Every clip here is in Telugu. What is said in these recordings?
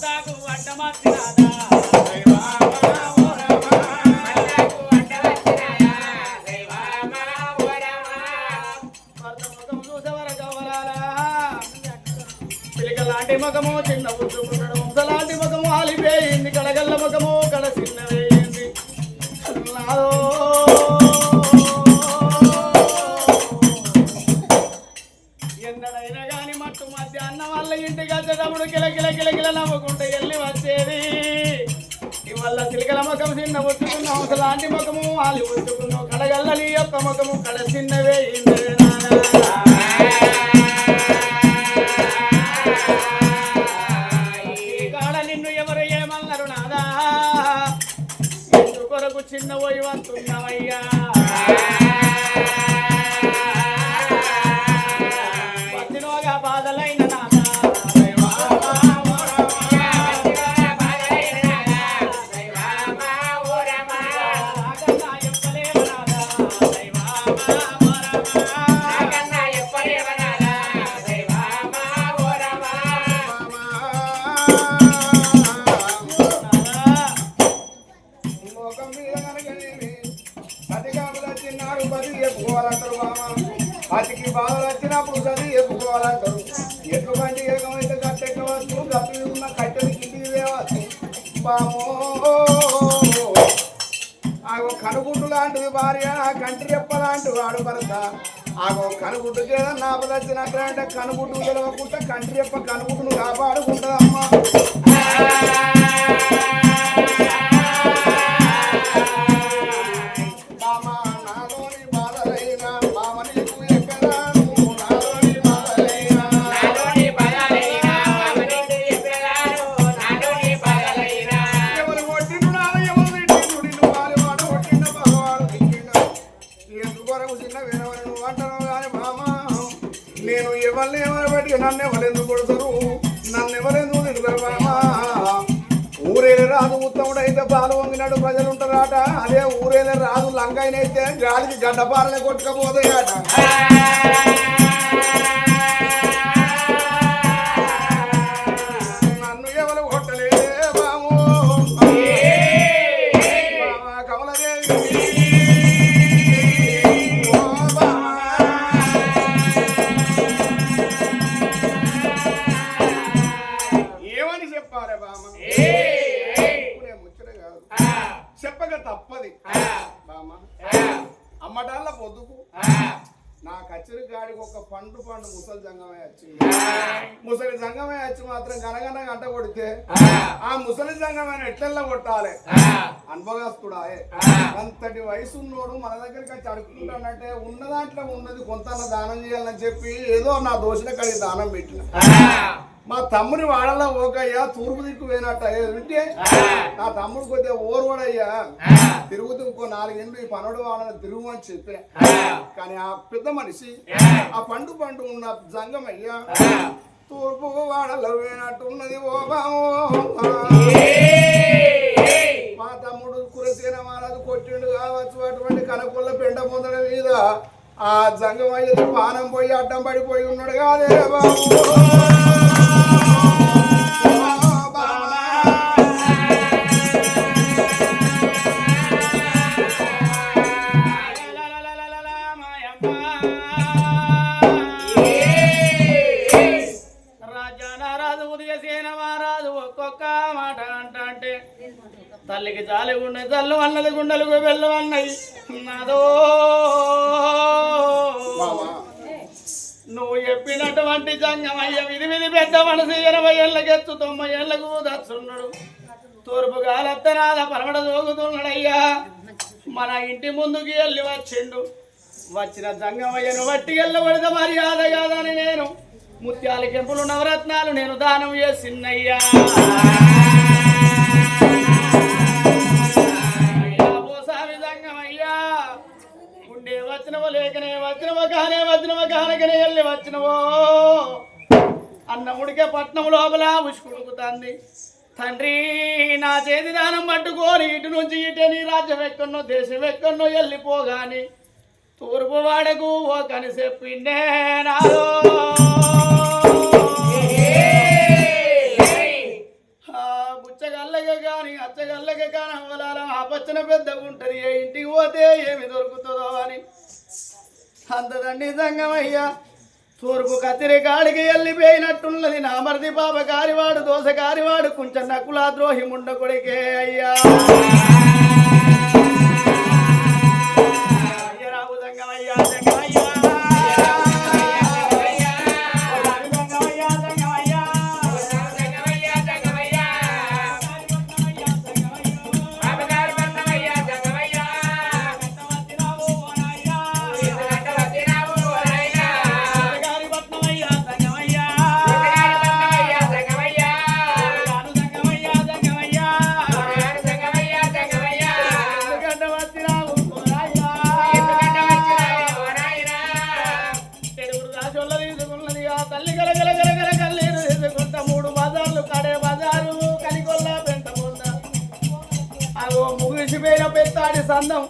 మాతాకు అడ్డమచ్చినాదా లాంటి ముఖము చిన్న పుచ్చుకున్నాడు వంశలాంటి ముఖము ఆలిపోయింది కడగల్ల ముఖము కడ చిన్న వేయింది ఎన్నడైనా గాని మట్టు మధ్యాహ్నం వాళ్ళ ఇంటికి వచ్చేటప్పుడు కిలకిల నవ్వుకుంటే వెళ్ళి వచ్చేది ఇవల్ల చిలకల ముఖం చిన్న పుచ్చుకున్న వంశలాంటి ముఖము ఆలి పుచ్చుకున్నావు కడగల్లని యొక్క ముఖము కడ చిన్న వేయింది చిన్న పోయి వస్తున్నావయ్యా వచ్చినోగా బాధలైన నాదా అతికి బాధలు వచ్చినప్పుడు చదివి చెప్పుకోవాలంటారు ఎట్లు బండి ఏకమైతే కట్టెక్కవచ్చు గప్పి ఉన్న కట్టెలు కిందికి వేవచ్చు బామో ఆగో కనుగుడ్డు లాంటిది భార్య కంటి చెప్పలాంటి వాడు భర్త ఆగో కనుగుడ్డుకి ఏదన్నా ఆపద వచ్చినట్లంటే కనుగుడ్డు తెలవకుండా కంటి చెప్ప కనుగుడ్డును కాపాడుకుంటుందమ్మా నేను ఎవరిని ఎవరు పెట్టి నన్ను ఎవరెందుకు కొడతారు నన్ను ఎవరెందుకు తిడతారు బామా ఊరేలే రాదు ఉత్తముడైతే పాలు వంగినాడు ప్రజలు ఉంటారట అదే ఊరేలే రాదు లంగాయినైతే గాలికి గడ్డపారలే కొట్టుకపోతాయట నన్ను ఎవరు కొట్టలేదే బాము కమలదేవి చెప్పక తప్పది బామ్మ అమ్మటాళ్ళ పొద్దుకు నా కచ్చరి గాడికి ఒక పండు ముసలి జంగమే వచ్చింది ముసలి జంగమే వచ్చి మాత్రం గనగన గంట కొడితే ఆ ముసలి జంగమైన ఎట్లెల్ల కొట్టాలి అనుభవస్తుడా అంతటి వయసున్నోడు మన దగ్గరికి వచ్చి అడుగుతుంటానంటే ఉన్న దాంట్లో ఉన్నది కొంత దానం చేయాలని చెప్పి ఏదో నా దోషుల కడిగి దానం పెట్టిన మా తమ్ముని వాడలా ఓకయ్యా తూర్పు దిక్కు పోయినట్ట వింటే నా తమ్ముడు కొద్దిగా ఓర్వడయ్యా తిరుగుతూ ఇంకో 4 ఏళ్ళు ఈ పనుడు వాడని తిరుగు అని చెప్పే కానీ ఆ పెద్ద మనిషి ఆ పండు ఉన్న జంగమయ్యా తూర్పు వాడలో పోయినట్టున్నది ఓ మా తమ్ముడు కురసేన మహారాజు కొట్టిండు కావచ్చు అటువంటి కనకొల్ల పెండ పొందడం మీద ఆ జంగమయ్య పానం పోయి అడ్డం పడిపోయి ఉన్నాడు కాదే బాబు తల్లికి జాలి గుండె జల్లు అన్నది గుండెలకు వెళ్ళు అన్నది నాదో నువ్వు చెప్పినటువంటి జంగమయ్య విధి పెద్ద మనసు 80 ఏళ్ళకి ఎత్తు 90 ఏళ్ళకు దచ్చున్నాడు తూర్పు గాలత్తనాద పరమడ జోగుతున్నాడయ్యా మన ఇంటి ముందుకి వెళ్ళి వచ్చిండు వచ్చిన జంగమయ్యను వట్టి వెళ్ళబడితే మర్యాద కాదని నేను ముత్యాల కెంపులు నవరత్నాలు నేను దానం చేసిన్నయ్యా వచ్చినవో లేకనే వచ్చినవో కానకనే వెళ్ళి వచ్చినవో అన్న ఉడికే పట్నం లోపల ఉసుకుడుకుతుంది తండ్రి నా చేతి దానం పట్టుకోని ఇటు నుంచి ఇటే నీ రాజ్యం ఎక్కడో దేశం ఎక్కడో వెళ్ళిపోగాని తూర్పు వాడకు ఓ కని చెప్పిండే నాదో అచ్చగల్లగా కానీ అచ్చగల్లగా కానీ అవ్వలాల ఆ పచ్చన పెద్దగా ఉంటది ఏ ఇంటికి పోతే ఏమి దొరుకుతుందో అని అంతదండి సంగమయ్యా తూర్పు కత్తిరి కాడికి వెళ్ళిపోయినట్టున్నది నా మరిది పాప కారివాడు దోశ కారివాడు కొంచెం నక్కులా ద్రోహి ముండ కొడికే అయ్యా అయ్యరావు సంగమయ్యా సంగమయ్యా పెత్తాడి సందం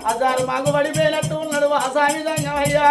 అజారు మాకు పడిపోయినట్టు ఉన్నాడు వాసామి సంగమయ్యా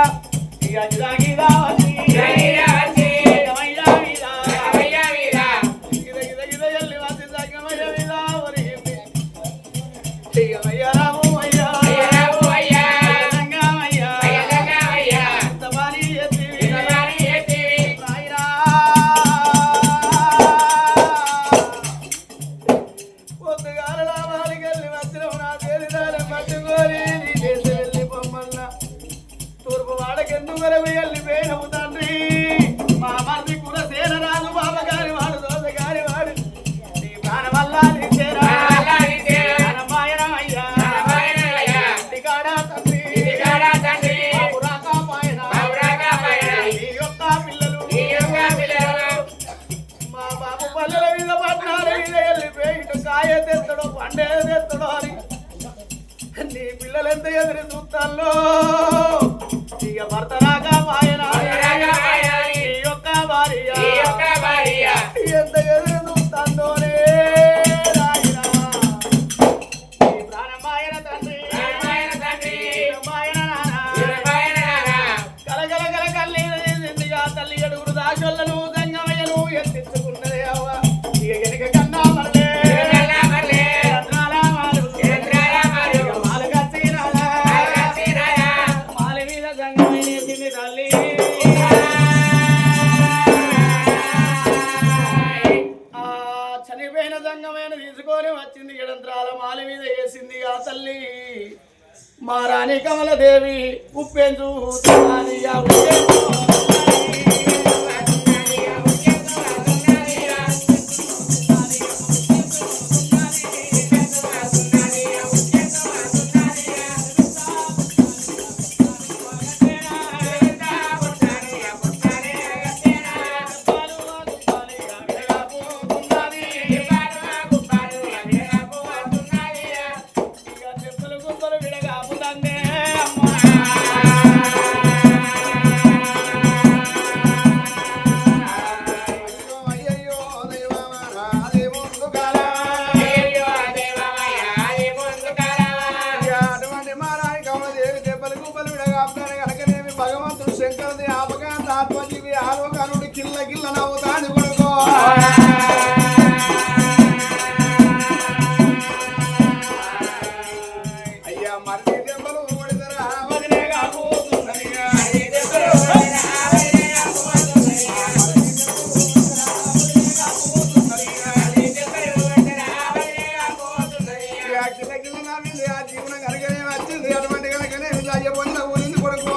నీ పిల్లలు ఎంత ఎదురు చూస్తాల్లో ఇక భర్త రాగా మాయన యొక్క భార్య ఎంత ఎదురు చూస్తాందోనే ప్రాణమాయన తండ్రి మాయన కలగల కల కన్నీరు చేసిందిగా తల్లి అడుగురు దాచొల్లను సంగమయ్యను ఎత్తించుకున్నదే అవ్వ ఇక వెనుక కన్నా మరలే చనిపోయిన సంగమైన తీసుకొని వచ్చింది ఎడంత్రాల మాలి మీద వేసింది ఆ తల్లి మా రాణి కమలదేవి ఉప్పెంచు భగవంతుడు శంకరుని ఆపకాంత ఆత్మజీవి ఆలోకానుడి కిల్ల కిల్ల నవ్వుతాను కొడుకో అయ్యా మర్రి దెబ్బలు కొడతారా కిల్ల కిల్ల నవ్వింది ఆ జీవనం కనుకనే వచ్చింది అటువంటి కనుకనే అయ్యపోయిన ఊరింది కొడుకో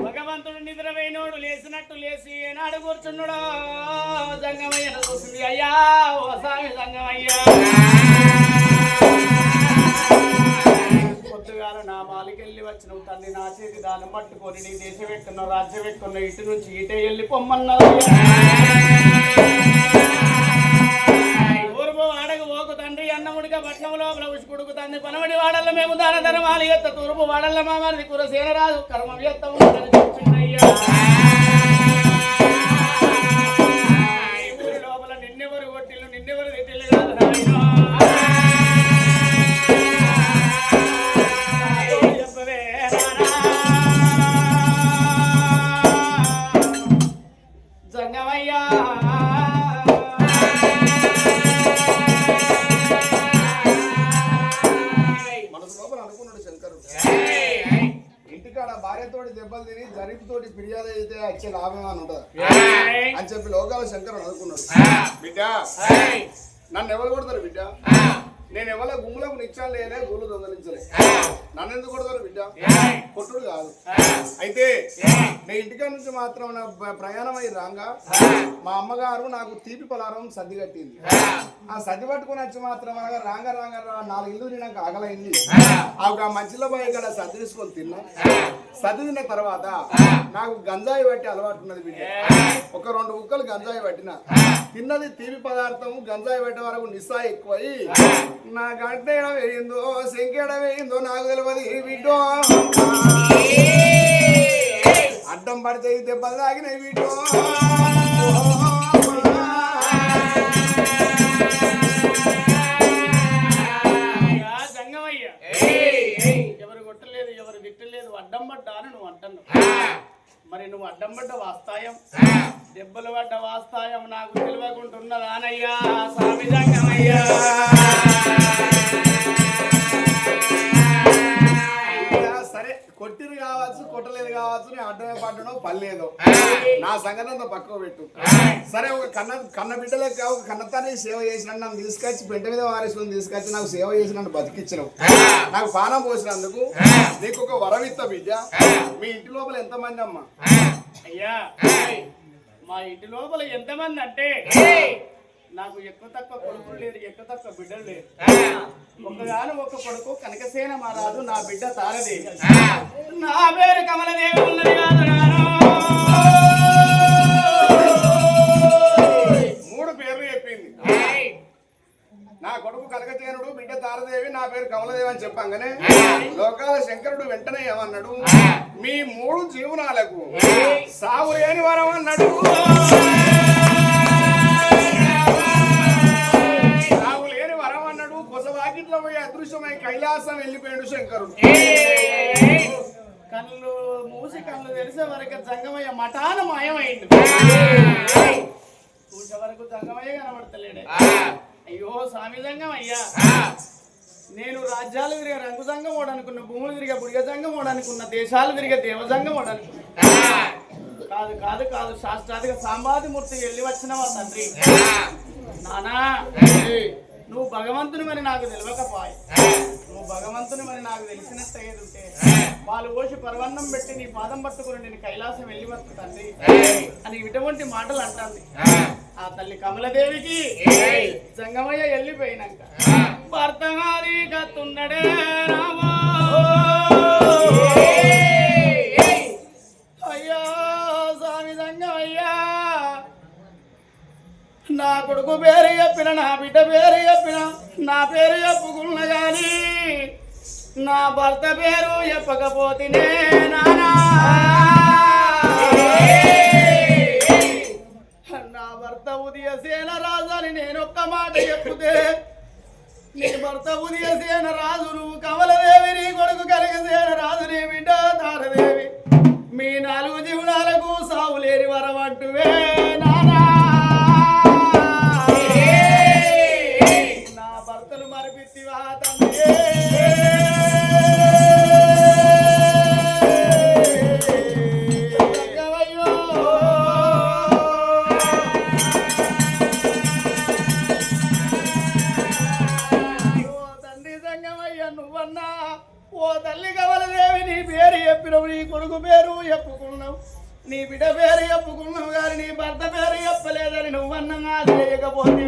భగవంతుడు నిద్రపోయినోడు లేచినట్టు లేచి ఏనాడు కూర్చున్నాడో సంగమయ్య చూసింది అయ్యా ఓ సామి సంగమయ్యా పొద్దుగాల నా మాలికెళ్ళి వచ్చిన తల్లి నా చేతి దాన్ని పట్టుకొని నీ దేశం పెట్టుకున్న రాజ్యం పెట్టుకున్న ఇటు నుంచి ఇటే వెళ్ళి పొమ్మన్నారు ఊరుబో అడగ పోకు పట్నం లోపల ఉసుకుడుకు తంది పనవడి వాడల్ల మేము దాన ధర్మాలు ఎత్త తూర్పు వాడల్ల మా మరిది కురసేనరాజు కర్మం ఎత్తము చెప్పిందయ్యా ఊరి లోపల నిన్నెవరు కొట్టిల్లు నిన్నెవరు తిట్టిల్లు కాదు నాయనా చెప్పవే జంగమయ్యా ఇంటికాడ భార్యతోటి దెబ్బలు తిని జరీపుతోటి ఫిర్యాదు అయితే వచ్చే లాభం అని ఉంటది అని చెప్పి లోకాల శంకరుడు అనుకున్నాడు బిడ్డ నన్ను ఎవరు కొడతారు బిడ్డ నేను ఎవరి గుమ్ములకు నిచ్చాను లేనే గుళ్ళు దొంగలించలే నన్ను ఎందుకు కొడతారు బిడ్డ కొట్టుడు కాదు అయితే నేను ఇంటికాడ నుంచి మాత్రం నా ప్రయాణం అయ్యి రాగా మా అమ్మగారు నాకు తీపి పలారం సర్ది కట్టింది ఆ సర్ది పట్టుకుని వచ్చి మాత్రం రాంగ 4 ఇల్లు నాకు ఆగలైంది ఆ మంచిలో పోయి ఇక్కడ సర్ది తీసుకొని తిన్నా సర్ది తిన్న తర్వాత నాకు గంజాయి పట్టి అలవాటు ఉన్నది బిడ్డ ఒక 2 ముక్కలు గంజాయి పట్టిన తిన్నది తీపి పదార్థం గంజాయి పెట్టే వరకు నిస్సా ఎక్కువై నా గంట ఎడ వేయిందో శంకెడ వేయిందో నాకు తెలియదు బిడ్డో అడ్డం పడితే దెబ్బలు తాగినాయి బిడ్డో జంగమయ్య ఎవరు కొట్టలేదు ఎవరు తిట్టలేదు అడ్డం పడ్డా అని నువ్వు అంటున్నావు మరి నువ్వు అడ్డం పడ్డ వాస్తాయం దెబ్బలు పడ్డ వాస్తాయం నాకు తెలియకుంటున్నదానయ్యా స్వామి జంగమయ్యా సరే కొట్టిరు కావచ్చు కొట్టలేదు కావచ్చు నేను అడ్డమే పడ్డానో పర్లేదు నా సంగతి అంతా పక్కకు పెట్టు సరే ఒక కన్న బిడ్డలకు ఒక కన్నతానే సేవ చేసిన నన్ను తీసుకొచ్చి పెంట మీద వారేసుకుని తీసుకొచ్చి నాకు సేవ చేసి నన్ను బతికిచ్చినావు నాకు పానం పోసినందుకు నీకు ఒక వరమిత్త బిడ్డ మీ ఇంటి లోపల ఎంతమంది అమ్మా అయ్యా మా ఇంటి లోపల ఎంతమంది అంటే నాకు ఎక్కువ తక్కువ కొడుకులు లేరు ఎక్కువ తక్కువ బిడ్డలు లేరు ఒక కొడుకు కనకసేన మహారాజు నా బిడ్డ తారదేవి నా పేరు కమలదేవి ఉన్నది కాదు 3 పేర్లు చెప్పింది నా కొడుకు కనకసేనుడు బిడ్డ తారదేవి నా పేరు కమలదేవి అని చెప్పంగానే లోకాల శంకరుడు వెంటనే ఏమన్నాడు మీ 3 జీవనాలకు సాగు లేని వరం అన్నాడు వాకిట్లో పోయి అదృశ్యమై కైలాసం వెళ్ళిపోయాడు శంకరుడు కళ్ళు మూసి కళ్ళు తెలిసే వరకు జంగమయ్య మఠాన మాయమైంది చూసే వరకు జంగమయ్య కనబడతలేడే అయ్యో స్వామి జంగమయ్యా నేను రాజ్యాలు తిరిగే రంగు సంఘం ఓడనుకున్న భూములు తిరిగే బుడిగ సంఘం ఓడనుకున్న దేశాలు తిరిగే దేవసంఘం ఓడనుకున్నా కాదు కాదు కాదు శాస్త్రాధిక సాంబాదిమూర్తి వెళ్ళి వచ్చినవా తండ్రి నానా నువ్వు భగవంతుని మరి నాకు తెలియకపోయి నువ్వు భగవంతుని మరి నాకు తెలిసినట్టు అయ్యేదుంటే వాళ్ళు పోసి పర్వన్నం పెట్టి నీ పాదం పట్టుకుని నేను కైలాసం వెళ్ళి వచ్చు తండ్రి అని ఇటువంటి మాటలు అంటాంది ఆ తల్లి కమలదేవికి జంగమయ్య వెళ్ళిపోయినాక భర్త గారి కత్తున్నడే రామా అయ్యా స్వామి జంగమయ్యా నా కొడుకు పేరు చెప్పిన నా బిడ్డ పేరు చెప్పిన నా పేరు చెప్పుకున్న గాని నా భర్త పేరు చెప్పకపోతేనే నానా నా భర్త ఉదయసేన రాజు అని నేనొక్క మాట చెప్పుతే నీ భర్త ఉదయసేన రాజు నువ్వు కమలదేవి నీ కొడుకు కనకసేన రాజు నీ బిడ్డ తారదేవి మీ 4 జీవనాలకు సావు లేని వరం అంటువే నానా నా భర్తలు మరిపిత్తివా తండ్రి నువ్వన్నా ఓ తల్లి కమలదేవి నీ పేరు చెప్పినవు నీ కొడుకు పేరు చెప్పుకున్నావు నీ బిడ్డ పేరు చెప్పుకున్నావు కానీ నీ భర్త పేరు చెప్పలేదని నువ్వన్నా చేయకపోతే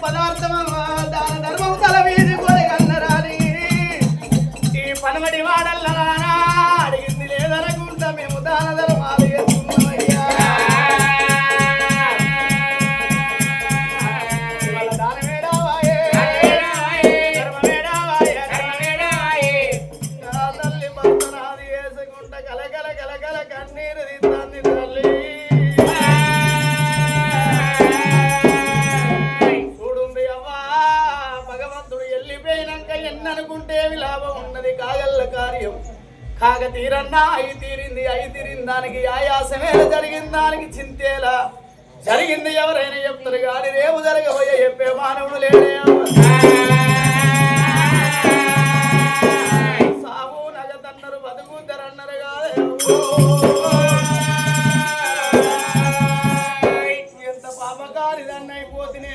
పదార్థం దాన ధర్మం తల వీధి కొడగన్నరాని ఈ పనమటి వాడల్లా అడిగింది లేదనుకుంటా మేము దాన ధర్మాలు చేస్తున్నామయ్యా ఇవాళ దానమేడావాయే ధర్మమేడావాయే నా తల్లి భర్త నాది వేసుకుంటా కలకల కలకల కన్నీరు తీస్తాంది తల్లి ఎన్ననుకుంటేమి లాభం ఉన్నది కాగల్ల కార్యం కాగ తీరన్నా అయి తీరింది దానికి ఆయాసమే జరిగింది దానికి చింతేలా జరిగింది ఎవరైనా చెప్తారు కానీ రేపు జరగబోయే చెప్పే మానవుడు లేడే సాగు నగతన్నారు బతుకుతారన్నారు కాదే ఎంత పాపకారిదన్న అయిపోతునే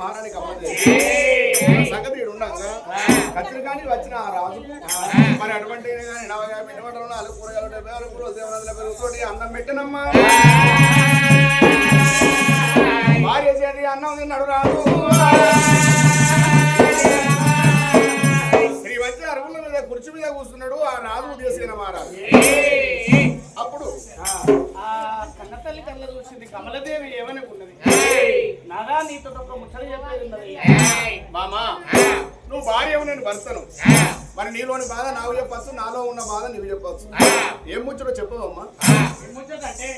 మహారాణి కమలదేవి సంగతి ఉండగా కత్తిరికాని వచ్చిన ఆ రాజు మరి అటువంటి కానీ 40 పిండి వంటలు 4 కూరగాయలు 70 కూరలు దేవరాజుల పెరుగుతోటి అన్నం పెట్టినమ్మా భార్య చేతి అన్నం తిన్నాడు రాజు శ్రీ వచ్చి అరుగుల మీద కుర్చీ మీద కూర్చున్నాడు ఆ రాజు ఉద్దేశిన మహారాజు అప్పుడు కన్నతల్లి కళ్ళ చూసింది కమలదేవి ఏమనుకున్నది నాదా నీతో ఒక ముచ్చట చెప్పేది ఉన్నది మామా నువ్వు భార్యవు నేను భర్తను మరి నీలోని బాధ నాకు చెప్పచ్చు నాలో ఉన్న బాధ నీవు చెప్పచ్చు ఏం ముచ్చటో చెప్పవమ్మా ఏం ముచ్చట అంటే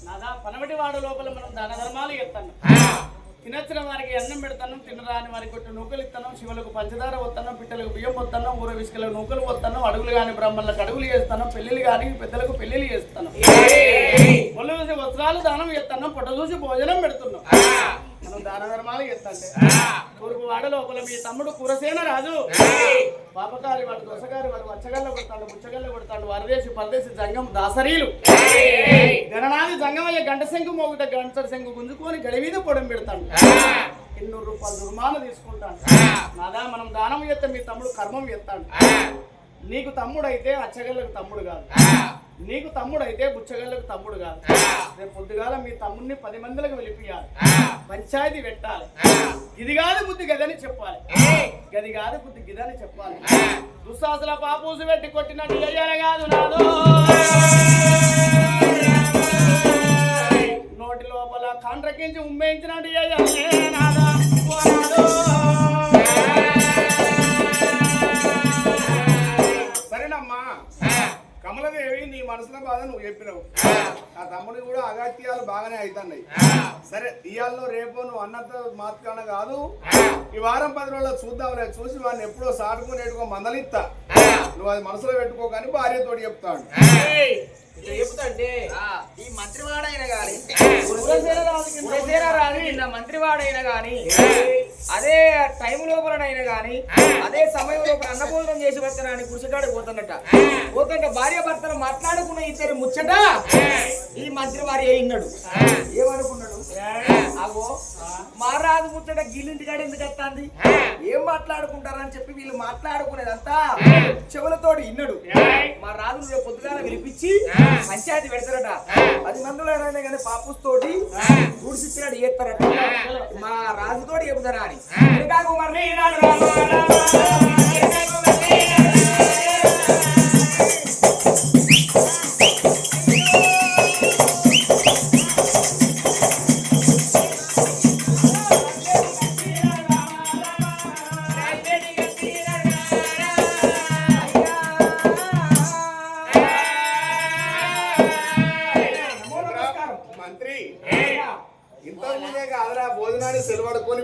నాదా పనమటి వాడు లోపల మనం దాన ధర్మాలు చెప్తాను తినచ్చిన వారికి అన్నం పెడతాను తినరాని వారికి కొట్టి నూకలు ఇస్తాను శివులకు పంచదార వస్తాను పిట్టలకు బియ్యం వస్తాను ఊర విసుకలకు నూకలు వస్తాను అడుగులు కాని బ్రాహ్మణులకు అడుగులు చేస్తాను పెళ్లిళ్ళు కాని పెద్దలకు పెళ్లిళ్ళు చేస్తాను ఒళ్ళు చూసి వస్త్రాలు దానం చేస్తాను పొట్ట చూసి భోజనం పెడుతున్నాం మనం దాన ధర్మాలు చేస్తాంటే తూర్పు వాడ లోపల మీ తమ్ముడు కురసేన రాజు పాపకారి వాడు దొసగారి వాడు వచ్చగల్ల కొడతాడు ముచ్చగల్ల కొడతాడు వరదేశి పరదేశి జంగం దాసరీలు గణనాది జంగమయ్య గంట శంకు మోగుట గంట శంకు గుంజుకొని గడి మీద పొడం పెడతాడు 200 రూపాయలు దుర్మాన తీసుకుంటాను నాదా మనం దానం చేస్తే మీ తమ్ముడు కర్మం చేస్తాడు నీకు తమ్ముడైతే అచ్చగళ్ళకు తమ్ముడు కాదు నీకు తమ్ముడైతే బుచ్చగళ్ళకు తమ్ముడు కాదు రేపు పొద్దుగాల మీ తమ్ముడిని 10 మందిలకు వెళ్ళిపోయాలి పంచాయతీ పెట్టాలి ఇది కాదు బుద్ధి గదని చెప్పాలి గది కాదు బుద్ధి గిదని చెప్పాలి దుస్సాసుల పాపూసు పెట్టి కొట్టినట్టు అయ్యాలి కాదు నాదో నోటి లోపల కాండ్రకించి ఉమ్మేయించినట్టు అయ్యాలి నాదా సరేనమ్మా కమలదేవి నీ మనసులో బాధ నువ్వు చెప్పినావు ఆ తమ్ముడి కూడా అగత్యాలు బాగానే అవుతున్నాయి సరే ఇయాల్లో రేపు నువ్వు అన్నతో మాత్రాన కాదు ఈ వారం 10 రోజుల్లో చూద్దాంలే చూసి వాడిని ఎప్పుడో సాటుకునేట్టుకో మందలిస్తా నువ్వు అది మనసులో పెట్టుకో కానీ భార్యతోటి చెప్తాడు చెప్తాంటే ఈ మంత్రివాడైనా గాని మంత్రివాడైనా గాని అదే టైం లోపలనైనా గాని అదే సమయం లోపల అన్నపూర్ణం చేసి వస్తానని కుర్చకాడికి పోతున్నట్ట పోతుంటే భార్య భర్తలు మాట్లాడుకున్న ఇద్దరు ముచ్చట ఈ మంత్రి వారి అయినాడు ఏమనుకున్నాడు అగో మారాజు ముచ్చట గిల్లింటి కాడ ఎందుకు వస్తాంది ఏం మాట్లాడుకుంటారని చెప్పి వీళ్ళు మాట్లాడుకునేదంతా చెవులతోటి ఇన్నాడు మా రాజు రేపు పొద్దుగాల వినిపించి పంచాయతీ పెడతారట 10 మందిలో అయినా కానీ పాపూస్ తోటి గుడిసిచ్చినట్టు చేస్తారట మా రాజుతోటి చెబుతారా అని భోజనాన్ని సెలవడుకొని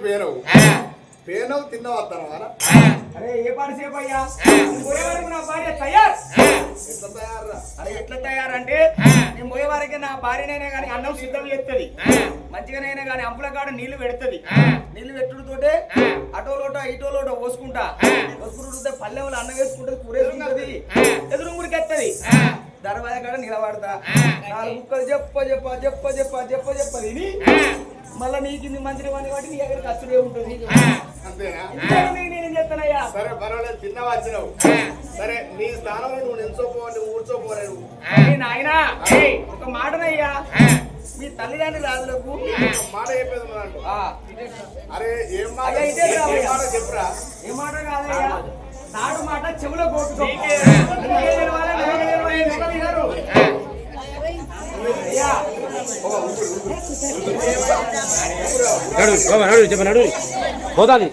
పేనవు తిన్న వస్తాను అరే ఏ పాటి సేపు అయ్యా పోయేవారికి నా భార్య తయారు ఎట్లా తయారు అరే ఎట్లా తయారంటే నేను పోయేవారికి నా భార్యనైనా కానీ అన్నం సిద్ధం చేస్తుంది మంచిగానైనా కానీ అంపుల కాడ నీళ్లు పెడుతుంది నీళ్లు పెట్టుడుతోటే అటోలోటో ఇటోలోటో పోసుకుంటా పోసుకుంటుంటే పల్లెవులు అన్నం వేసుకుంటుంది కూరేసుకుంటుంది ఎదురుమురికి ఎత్తది దర్వాజా కాడ నిలబడతా 4 ముక్కలు చెప్ప తిని మళ్ళా నీకు ఇది మంత్రి వాడిని కాబట్టి నీ దగ్గర ఖర్చులే ఉంటుంది అంతేనా నేను చెప్తానయ్యా. సరే పర్వాలేదు, తిన్నావా వచ్చినావు. సరే నీ స్థానంలో నువ్వు నిల్చోపో, నువ్వు కూర్చోపోలేవు. నాయనా ఒక మాటనయ్యా, మీ తల్లిదండ్రులు రాజులకు మాట చెప్పేది మనకు. ఆ, అరే ఏం మాట అయ్యా, ఇదే రావయ్యా. ఏం మాట చెప్పురా. ఏ మాట కాదయ్యా, నాడు మాట చెవులో కొట్టుకో. అయ్యా నడు చెప్ప నడు పోతాది